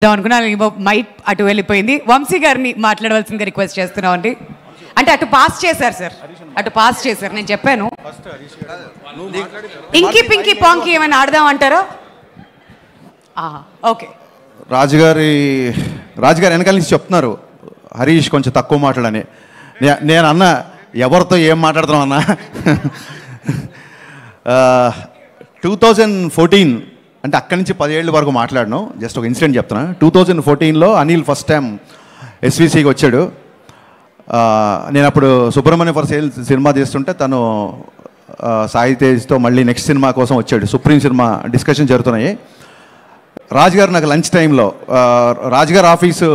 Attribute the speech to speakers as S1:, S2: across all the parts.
S1: అనుకున్నా మైట్ అటు వెళ్ళిపోయింది. వంశీ గారిని మాట్లాడవలసిందిగా రిక్వెస్ట్ చేస్తున్నాం అండి. అంటే అటు పాస్ చేశారు సార్, అటు పాస్ చేశారు. నేను చెప్పాను ఇంకి పింకి పాంకి ఏమైనా ఆడదాం అంటారా? ఓకే.
S2: రాజుగారు వెనకాల నుంచి చెప్తున్నారు హరీష్ కొంచెం తక్కువ మాట్లాడని. నేను అన్న ఎవరితో ఏం మాట్లాడుతున్నాం అన్న. 2014 అంటే అక్కడి నుంచి 10 ఏళ్ళ వరకు మాట్లాడను. జస్ట్ ఒక ఇన్సిడెంట్ చెప్తున్నా. 2014లో అనిల్ ఫస్ట్ టైం ఎస్విసికి వచ్చాడు. నేను అప్పుడు సుబ్రహ్మణ్య ఫర్ సేల్ సినిమా తీస్తుంటే తను సాయి తేజ్తో మళ్ళీ నెక్స్ట్ సినిమా కోసం వచ్చాడు. సుప్రీం సినిమా డిస్కషన్ జరుగుతున్నాయి. రాజుగారు నాకు లంచ్ టైంలో, రాజుగారు ఆఫీసు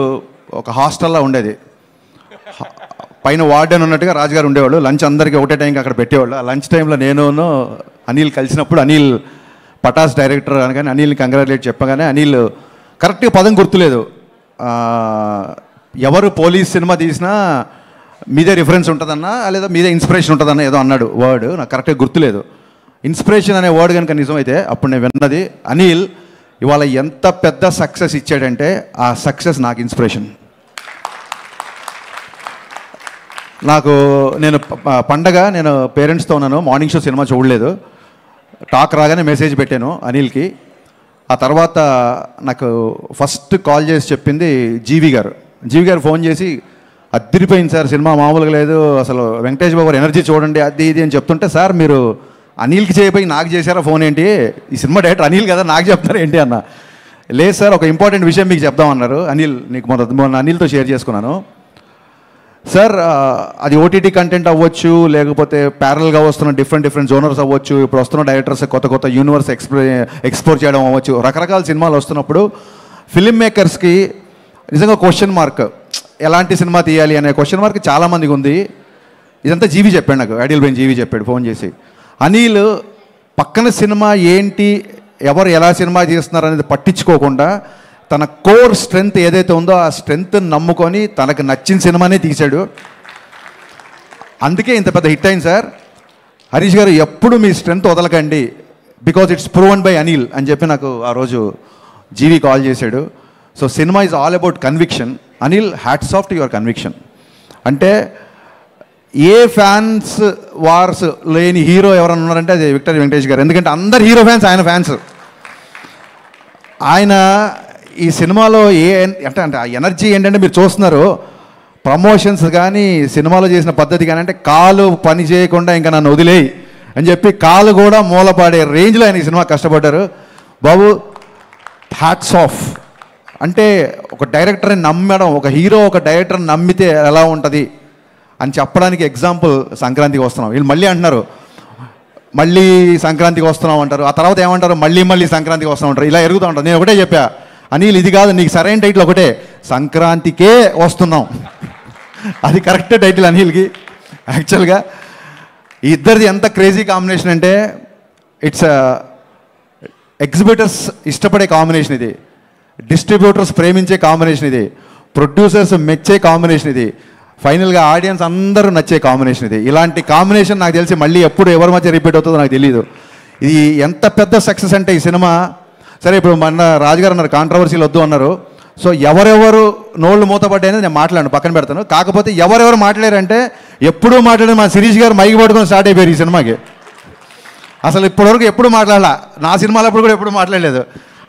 S2: ఒక హాస్టల్లో ఉండేది. పైన వార్డెన్ ఉన్నట్టుగా రాజుగారు ఉండేవాళ్ళు. లంచ్ అందరికీ ఒకటే టైంకి అక్కడ పెట్టేవాళ్ళు. ఆ లంచ్ టైంలో నేను అనిల్ కలిసినప్పుడు అనిల్ పటాస్ డైరెక్టర్ అనగానే అనిల్ని కంగ్రాచులేట్ చెప్పగానే అనిల్ కరెక్ట్గా పదం గుర్తులేదు. ఎవరు పోలీస్ సినిమా తీసినా మీదే రిఫరెన్స్ ఉంటుందన్నా లేదా మీదే ఇన్స్పిరేషన్ ఉంటుందన్న ఏదో అన్నాడు వర్డ్, నాకు కరెక్ట్గా గుర్తులేదు. ఇన్స్పిరేషన్ అనే వర్డ్ కనుక నిజమైతే అప్పుడు నేను విన్నది అనిల్ ఇవాళ ఎంత పెద్ద సక్సెస్ ఇచ్చాడంటే ఆ సక్సెస్ నాకు ఇన్స్పిరేషన్. నేను పండగ పేరెంట్స్తో ఉన్నాను. మార్నింగ్ షో సినిమా చూడలేదు. టాక్ రాగానే మెసేజ్ పెట్టాను అనిల్కి. ఆ తర్వాత నాకు ఫస్ట్ కాల్ చేసి చెప్పింది జీవి గారు ఫోన్ చేసి అద్దరిపోయింది సార్, సినిమా మామూలుగా లేదు, అసలు వెంకటేష్ బాబు ఎనర్జీ చూడండి అది ఇది అని చెప్తుంటే, సార్ మీరు అనిల్కి చేయబోయి నాకు చేశారా ఫోన్ ఏంటి, ఈ సినిమా డైరెక్టర్ అనిల్ కదా నాకు చెప్తారా ఏంటి అన్న. లేదు సార్ ఒక ఇంపార్టెంట్ విషయం మీకు చెప్దామన్నారు. అనిల్ నీకు మొన్న అనిల్తో షేర్ చేసుకున్నాను సార్. అది ఓటీటీ కంటెంట్ అవ్వచ్చు, లేకపోతే ప్యారల్గా వస్తున్న డిఫరెంట్ జోనర్స్ అవ్వచ్చు, ఇప్పుడు వస్తున్న డైరెక్టర్స్ కొత్త యూనివర్స్ ఎక్స్ప్లోర్ చేయడం అవ్వచ్చు, రకరకాల సినిమాలు వస్తున్నప్పుడు ఫిల్మ్ మేకర్స్కి నిజంగా క్వశ్చన్ మార్క్, ఎలాంటి సినిమా తీయాలి అనే క్వశ్చన్ మార్క్ చాలామందికి ఉంది. ఇదంతా జీవి చెప్పాడు నాకు, ఐడియల్ బ్రెయిన్ జీవి చెప్పాడు ఫోన్ చేసి. అనిల్ పక్కన సినిమా ఏంటి, ఎవరు ఎలా సినిమా తీస్తున్నారు అనేది పట్టించుకోకుండా తన కోర్ స్ట్రెంగ్త్ ఏదైతే ఉందో ఆ స్ట్రెంగ్త్ నమ్ముకొని తనకు నచ్చిన సినిమానే తీశాడు. అందుకే ఇంత పెద్ద హిట్ అయింది సార్. హరీష్ గారు ఎప్పుడు మీ స్ట్రెంగ్త్ వదలకండి, because it's proven by Anil అని చెప్పి నాకు ఆ రోజు జీవి కాల్ చేశాడు. So cinema is all about conviction. Anil, hats off to your conviction. అంటే ఏ ఫ్యాన్స్ వార్స్ లేని హీరో ఎవరన్నా ఉన్నారంటే అది విక్టరీ వెంకటేష్ గారు. ఎందుకంటే అందరు హీరో ఫ్యాన్స్ ఆయన ఫ్యాన్స్. ఆయన ఈ సినిమాలో అంటే ఆ ఎనర్జీ ఏంటంటే మీరు చూస్తున్నారు, ప్రమోషన్స్ కానీ సినిమాలో చేసిన పద్ధతి కానీ, అంటే కాలు పని చేయకుండా ఇంకా నన్ను వదిలేయి అని చెప్పి కాలు కూడా మూలపాడే రేంజ్లో ఆయన ఈ సినిమా కష్టపడ్డారు. బాబు హ్యాట్స్ ఆఫ్. అంటే ఒక డైరెక్టర్ని నమ్మడం, ఒక హీరో ఒక డైరెక్టర్ని నమ్మితే ఎలా ఉంటుంది అని చెప్పడానికి ఎగ్జాంపుల్ సంక్రాంతికి వస్తున్నాం. వీళ్ళు మళ్ళీ అంటున్నారు మళ్ళీ సంక్రాంతికి వస్తున్నాం అంటారు, ఆ తర్వాత ఏమంటారు మళ్ళీ సంక్రాంతికి వస్తున్నాం అంటారు, ఇలా ఎరుగుతూ ఉంటారు. నేను ఒకటే చెప్పా, అనిల్ ఇది కాదు, నీకు సరైన టైటిల్ ఒకటే, సంక్రాంతికే వస్తున్నాం. అది కరెక్ట్ టైటిల్ అనిల్కి. యాక్చువల్గా ఈ ఇద్దరిది ఎంత క్రేజీ కాంబినేషన్ అంటే ఇట్స్ ఎగ్జిబిటర్స్ ఇష్టపడే కాంబినేషన్ ఇది, డిస్ట్రిబ్యూటర్స్ ప్రేమించే కాంబినేషన్ ఇది, ప్రొడ్యూసర్స్ మెచ్చే కాంబినేషన్ ఇది, ఫైనల్గా ఆడియన్స్ అందరూ నచ్చే కాంబినేషన్ ఇది. ఇలాంటి కాంబినేషన్ నాకు తెలిసి మళ్ళీ ఎప్పుడు ఎవరి మధ్య రిపీట్ అవుతుందో నాకు తెలియదు. ఇది ఎంత పెద్ద సక్సెస్ అంటే ఈ సినిమా. సరే ఇప్పుడు మన రాజుగారు అన్నారు కాంట్రవర్సీలు వద్దు అన్నారు. సో ఎవరెవరు నోళ్ళు మూతపడ్డాయని నేను మాట్లాడను, పక్కన పెడతాను. కాకపోతే ఎవరెవరు మాట్లాడారంటే ఎప్పుడూ మాట్లాడారు మా శిరీష్ గారు మైక్ పట్టుకొని స్టార్ట్ అయిపోయారు ఈ సినిమాకి. అసలు ఇప్పటివరకు ఎప్పుడు మాట్లాడాల, నా సినిమాలప్పుడు కూడా ఎప్పుడు మాట్లాడలేదు.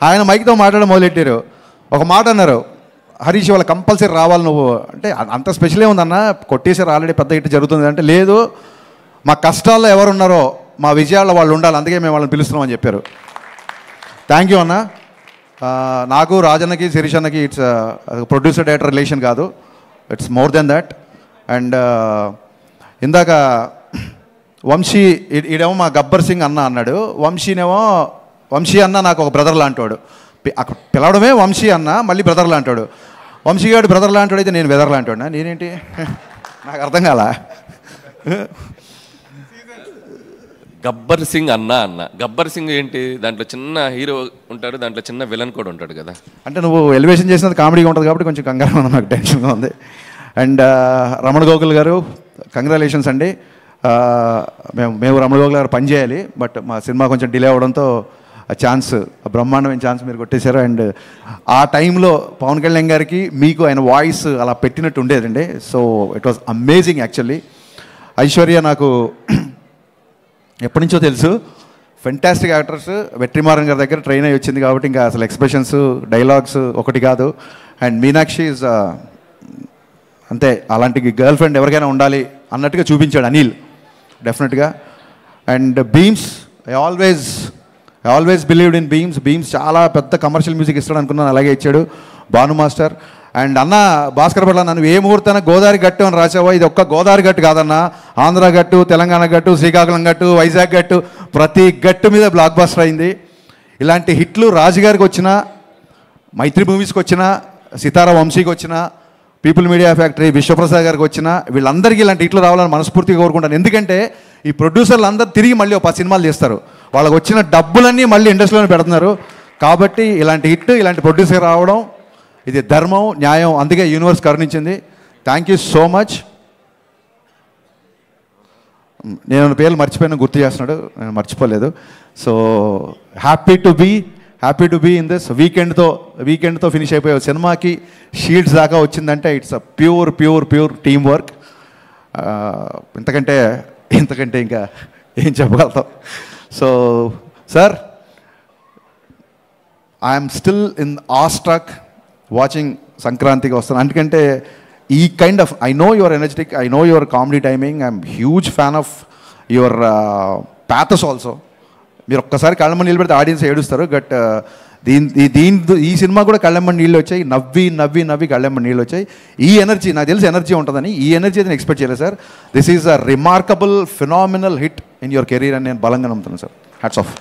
S2: ఆయన మైక్తో మాట్లాడడం మొదలెట్టారు. ఒక మాట అన్నారు, హరీష్ వాళ్ళ కంపల్సరీ రావాలి నువ్వు అంటే. అంత స్పెషలే ఉందన్న, కొట్టేసారు ఆల్రెడీ పెద్ద హిట్ జరుగుతుంది అంటే. లేదు, మా కష్టాల్లో ఎవరున్నారో మా విజయాల్లో వాళ్ళు ఉండాలి, అందుకే మేము వాళ్ళని పిలుస్తున్నామని చెప్పారు. థ్యాంక్ యూ అన్న. నాకు రాజన్నకి శిరీష్ అన్నకి ఇట్స్ ప్రొడ్యూసర్ డైరెక్టర్ రిలేషన్ కాదు, it's more than that. And ఇందాక వంశీ ఈడేమో మా గబ్బర్ సింగ్ అన్న అన్నాడు, వంశీ అన్న నాకు ఒక బ్రదర్ లాంటివాడు. అక్కడ పిలవడమే వంశీ అన్న, మళ్ళీ బ్రదర్ లాంటాడు. వంశీ గారు బ్రదర్ లాంటాడు, అయితే నేను వెదర్ లాంటాడు. నేనేంటి నాకు అర్థం కాల.
S3: గబ్బర్ సింగ్ అన్న గబ్బర్ సింగ్ ఏంటి, దాంట్లో చిన్న హీరో ఉంటాడు, దాంట్లో చిన్న విలన్ కూడా ఉంటాడు కదా.
S2: అంటే నువ్వు ఎలివేషన్ చేసినది కామెడీగా ఉంటుంది కాబట్టి కొంచెం కంగారు ఉంది, నాకు టెన్షన్గా ఉంది. అండ్ రమణ గోకుల్ గారు కంగ్రాచులేషన్స్ అండి. మేము రమణ గోకుల్ గారు పనిచేయాలి, బట్ మా సినిమా కొంచెం డిలే అవ్వడంతో ఆ ఛాన్స్, ఆ బ్రహ్మాండమైన ఛాన్స్ మీరు కొట్టేశారు. అండ్ ఆ టైంలో పవన్ కళ్యాణ్ గారికి మీకు ఆయన వాయిస్ అలా పెట్టినట్టు ఉండేదండి. So it was amazing actually. Aishwarya నాకు ఎప్పటి నుంచో తెలుసు, ఫెంటాస్టిక్ యాక్టర్స్. వెట్రిమారన్ గారి దగ్గర ట్రైన్ అయ్యి వచ్చింది కాబట్టి ఇంకా అసలు ఎక్స్ప్రెషన్స్, డైలాగ్స్ ఒకటి కాదు. అండ్ మీనాక్షి ఈజ్ అంతే, అలాంటి గర్ల్ ఫ్రెండ్ ఎవరికైనా ఉండాలి అన్నట్టుగా చూపించాడు అనిల్ డెఫినెట్గా. And Bheems, I always believed in Bheems చాలా పెద్ద కమర్షియల్ మ్యూజిక్ ఇస్తాడు అనుకున్నాను, అలాగే ఇచ్చాడు భాను మాస్టర్. అండ్ అన్న భాస్కర్ పట్ల నన్ను ఏ ముహూర్తాన గోదావరి గట్టు అని రాసావో, ఇది ఒక్క గోదావరి గట్టు కాదన్న, ఆంధ్ర గట్టు, తెలంగాణ గట్టు, శ్రీకాకుళం గట్టు, వైజాగ్ గట్టు, ప్రతి గట్టు మీద బ్లాక్ బస్టర్ అయింది. ఇలాంటి హిట్లు రాజుగారికి వచ్చిన, మైత్రి మూవీస్కి వచ్చిన, సితారా వంశీకి వచ్చిన, పీపుల్ మీడియా ఫ్యాక్టరీ విశ్వప్రసాద్ గారికి వచ్చిన, వీళ్ళందరికీ ఇలాంటి హిట్లు రావాలని మనస్ఫూర్తిగా కోరుకుంటాను. ఎందుకంటే ఈ ప్రొడ్యూసర్లు అందరూ తిరిగి మళ్ళీ ఒక 10 సినిమాలు చేస్తారు, వాళ్ళకి వచ్చిన డబ్బులన్నీ మళ్ళీ ఇండస్ట్రీలోనే పెడుతున్నారు. కాబట్టి ఇలాంటి హిట్, ఇలాంటి ప్రొడ్యూసర్ రావడం ఇది ధర్మం, న్యాయం, అందుకే యూనివర్స్ కరుణించింది. Thank you so much. నేను పేర్లు మర్చిపోయినా గుర్తు చేస్తున్నాడు, నేను మర్చిపోలేదు. So happy to be in this. వీకెండ్తో ఫినిష్ అయిపోయే సినిమాకి షీల్డ్స్ దాకా వచ్చిందంటే it's a pure team work. ఇంతకంటే ఇంకా ఏం చెప్పగలుగుతాం. So sir, I'm still in awestruck watching సంక్రాంతికి వస్తాను. ఎందుకంటే ఈ kind of, I know your energetic, I know your comedy timing, I'm huge fan of your pathos also. మీరు ఒక్కసారి కళ్ళమ్మని నీళ్ళు పెడితే ఆడియన్స్ ఏడుస్తారు. బట్ ఈ సినిమా కూడా కళ్ళమ్మని నీళ్ళు వచ్చాయి, నవ్వి కళ్ళమ్మని నీళ్ళు వచ్చాయి. ఈ ఎనర్జీ నాకు తెలిసి ఎనర్జీ ఉంటుందని, ఈ ఎనర్జీ అయితే నేను ఎక్స్పెక్ట్ చేయలేదు sir. This is a remarkable phenomenal hit in your career అని నేను బలంగా నమ్ముతున్నాను sir. Hats off.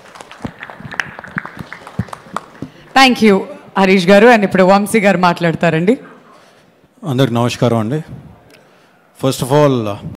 S1: Thank you Harish గారు. అండ్ ఇప్పుడు వంశీ గారు మాట్లాడతారండి.
S4: అందరికి నమస్కారం అండి. First of all